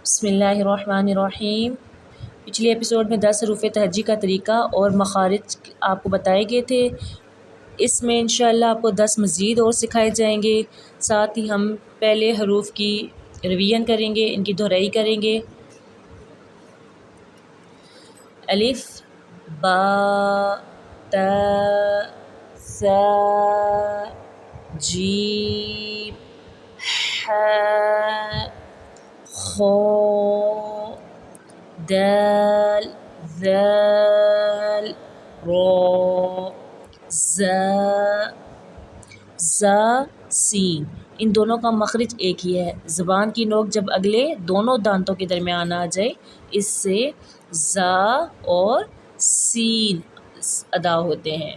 بسم اللہ الرحمن الرحیم۔ پچھلے ایپیسوڈ میں 10 حروف تہجی کا طریقہ اور مخارج آپ کو بتائے گئے تھے۔ اس میں انشاءاللہ آپ کو 10 مزید اور سکھائے جائیں گے، ساتھ ہی ہم پہلے حروف کی ریویژن کریں گے، ان کی دہرائی کریں گے۔ الف، با، تا، سا، جیم، ح، خ، دال، ذال، را، زا، سین۔ ان دونوں کا مخرج ایک ہی ہے۔ زبان کی نوک جب اگلے دونوں دانتوں کے درمیان آ جائے، اس سے زا اور سین ادا ہوتے ہیں۔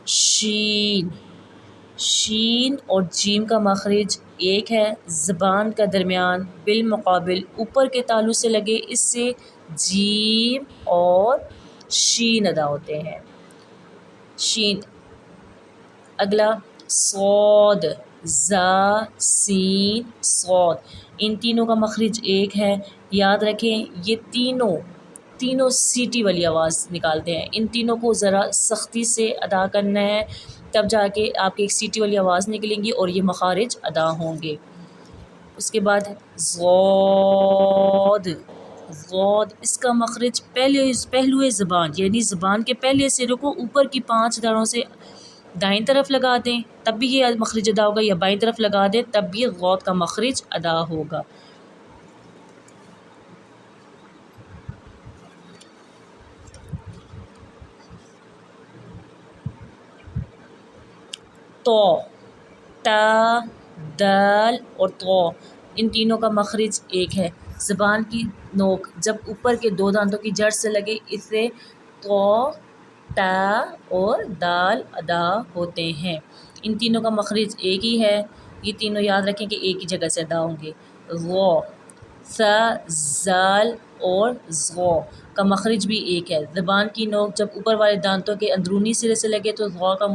شین، شین اور جیم کا مخرج ایک ہے۔ زبان کا درمیان بالمقابل اوپر کے تالو سے لگے، اس سے جیم اور شین ادا ہوتے ہیں۔ شین۔ اگلا صاد، زا، سین، صاد۔ ان تینوں کا مخرج ایک ہے۔ یاد رکھیں یہ تینوں سیٹی والی آواز نکالتے ہیں۔ ان تینوں کو ذرا سختی سے ادا کرنا ہے، تب جا کے آپ کی ایک سیٹی والی آواز نکلیں گی اور یہ مخارج ادا ہوں گے۔ اس کے بعد ضاد، ضاد۔ اس کا مخرج پہلو زبان یعنی زبان کے پہلے سرے کو اوپر کی 5 داڑوں سے دائیں طرف لگا دیں، تب بھی یہ مخرج ادا ہوگا، یا بائیں طرف لگا دیں تب بھی غوط کا مخرج ادا ہوگا۔ تو، تا، دال اور تو، ان تینوں کا مخرج ایک ہے۔ زبان کی نوک جب اوپر کے 2 دانتوں کی جڑ سے لگے، اس سے تو، تا اور دال ادا ہوتے ہیں۔ ان تینوں کا مخرج ایک ہی ہے۔ یہ تینوں یاد رکھیں کہ ایک ہی جگہ سے ادا ہوں گے۔ غو، ثا، زال اور ظو کا مخرج بھی ایک ہے۔ زبان کی نوک جب اوپر والے دانتوں کے اندرونی سرے سے لگے تو غو کا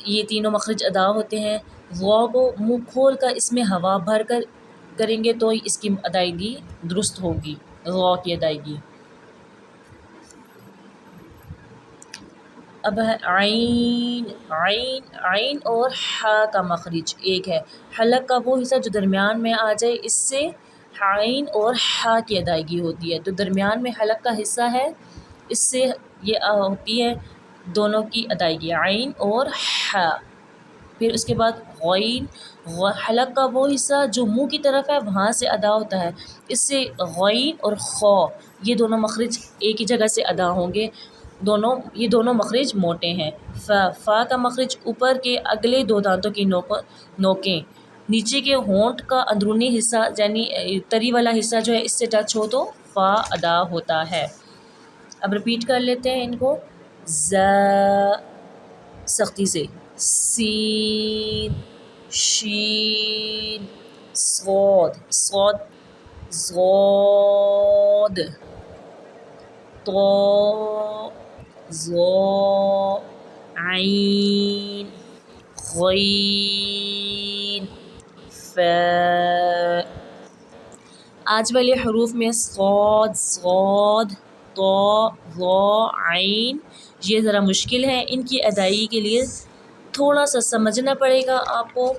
یہ تینوں مخرج ادا ہوتے ہیں۔ غو کو منہ کھول کر اس میں ہوا بھر کر کریں گے تو اس کی ادائیگی درست ہوگی، غو کی ادائیگی۔ اب ہے عین، عین، عین اور ہا کا مخرج ایک ہے۔ حلق کا وہ حصہ جو درمیان میں آ جائے، اس سے عین اور ہا کی ادائیگی ہوتی ہے۔ جو درمیان میں حلق کا حصہ ہے، اس سے یہ ہوتی ہے دونوں کی ادائیگی، عین اور ہا۔ پھر اس کے بعد غین، حلق کا وہ حصہ جو منہ کی طرف ہے وہاں سے ادا ہوتا ہے، اس سے غین اور خو یہ دونوں مخرج ایک ہی جگہ سے ادا ہوں گے۔ یہ دونوں مخرج موٹے ہیں۔ فا کا مخرج اوپر کے اگلے 2 دانتوں کی نوکیں نیچے کے ہونٹ کا اندرونی حصہ یعنی تری والا حصہ جو ہے اس سے ٹچ ہو تو فا ادا ہوتا ہے۔ اب رپیٹ کر لیتے ہیں ان کو۔ زا، سختی سے، سین، شین، صاد، صاد، ضاد، تو، ظا، عین، غین، فا۔ آج والے حروف میں صاد، ضاد، تو، ظا، عین یہ ذرا مشکل ہے۔ ان کی ادائیگی کے لیے تھوڑا سا سمجھنا پڑے گا آپ کو،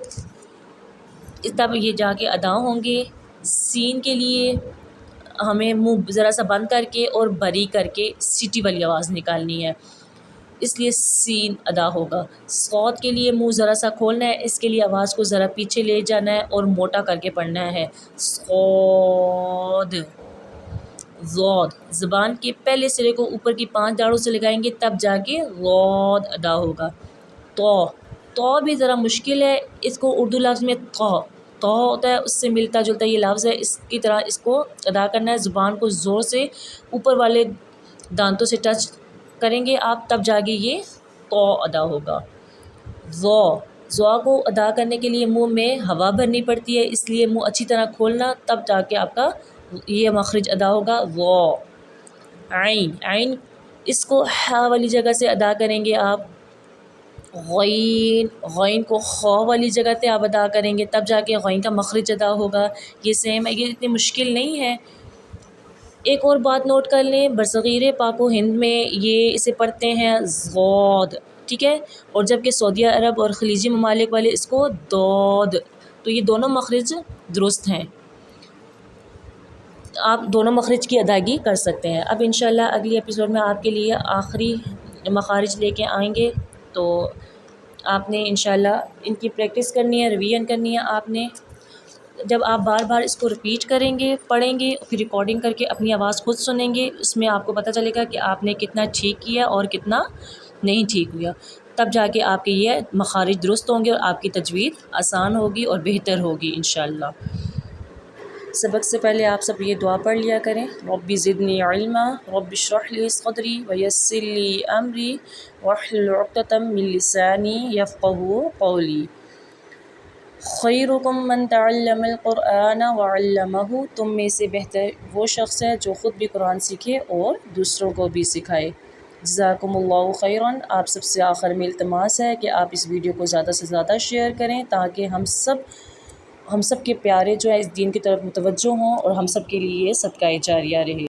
تب یہ جا کے ادا ہوں گے۔ سین کے لیے ہمیں منہ ذرا سا بند کر کے اور بری کر کے سیٹی والی آواز نکالنی ہے، اس لیے سین ادا ہوگا۔ صاد کے لیے منہ ذرا سا کھولنا ہے، اس کے لیے آواز کو ذرا پیچھے لے جانا ہے اور موٹا کر کے پڑھنا ہے، صاد۔ ضاد، زبان کے پہلے سرے کو اوپر کی 5 داڑوں سے لگائیں گے تب جا کے ضاد ادا ہوگا۔ تو بھی ذرا مشکل ہے، اس کو اردو لفظ میں تو ہوتا ہے، اس سے ملتا جلتا یہ لفظ ہے، اس کی طرح اس کو ادا کرنا ہے۔ زبان کو زور سے اوپر والے دانتوں سے ٹچ کریں گے آپ، تب جا کے یہ تو ادا ہوگا۔ ضا کو ادا کرنے کے لیے منہ میں ہوا بھرنی پڑتی ہے، اس لیے منہ اچھی طرح کھولنا، تب جا کے آپ کا یہ مخرج ادا ہوگا، ضا۔ عین، عین اس کو ہا والی جگہ سے ادا کریں گے آپ، غین، غین کو خا والی جگہ پہ آپ ادا کریں گے تب جا کے غین کا مخرج ادا ہوگا۔ یہ سیم ہے، یہ اتنی مشکل نہیں ہے۔ ایک اور بات نوٹ کر لیں، برصغیر پاک و ہند میں یہ اسے پڑھتے ہیں ضاد، ٹھیک ہے، اور جبکہ سعودیہ عرب اور خلیجی ممالک والے اس کو دود، تو یہ دونوں مخرج درست ہیں، آپ دونوں مخرج کی ادائیگی کر سکتے ہیں۔ اب انشاءاللہ اگلی ایپیسوڈ میں آپ کے لیے آخری مخارج لے کے آئیں گے، تو آپ نے انشاءاللہ ان کی پریکٹس کرنی ہے، ریویژن کرنی ہے آپ نے۔ جب آپ بار بار اس کو رپیٹ کریں گے، پڑھیں گے، پھر ریکارڈنگ کر کے اپنی آواز خود سنیں گے، اس میں آپ کو پتہ چلے گا کہ آپ نے کتنا ٹھیک کیا اور کتنا نہیں ٹھیک ہوا، تب جا کے آپ کے یہ مخارج درست ہوں گے اور آپ کی تجوید آسان ہوگی اور بہتر ہوگی انشاءاللہ۔ سبق سے پہلے آپ سب یہ دعا پڑھ لیا کریں، رب زدنی علما رب اشرح لی صدری ویسر لی امری واحلل عقدۃ من لسانی یفقهوا قولی۔ خیرکم من تعلم القرآن وعلمہ، تم میں سے بہتر وہ شخص ہے جو خود بھی قرآن سیکھے اور دوسروں کو بھی سکھائے۔ جزاکم اللہ خیراً۔ آپ سب سے آخر میں التماس ہے کہ آپ اس ویڈیو کو زیادہ سے زیادہ شیئر کریں تاکہ ہم سب کے پیارے جو ہے اس دین کی طرف متوجہ ہوں اور ہم سب کے لیے یہ صدقہ جاریہ رہے۔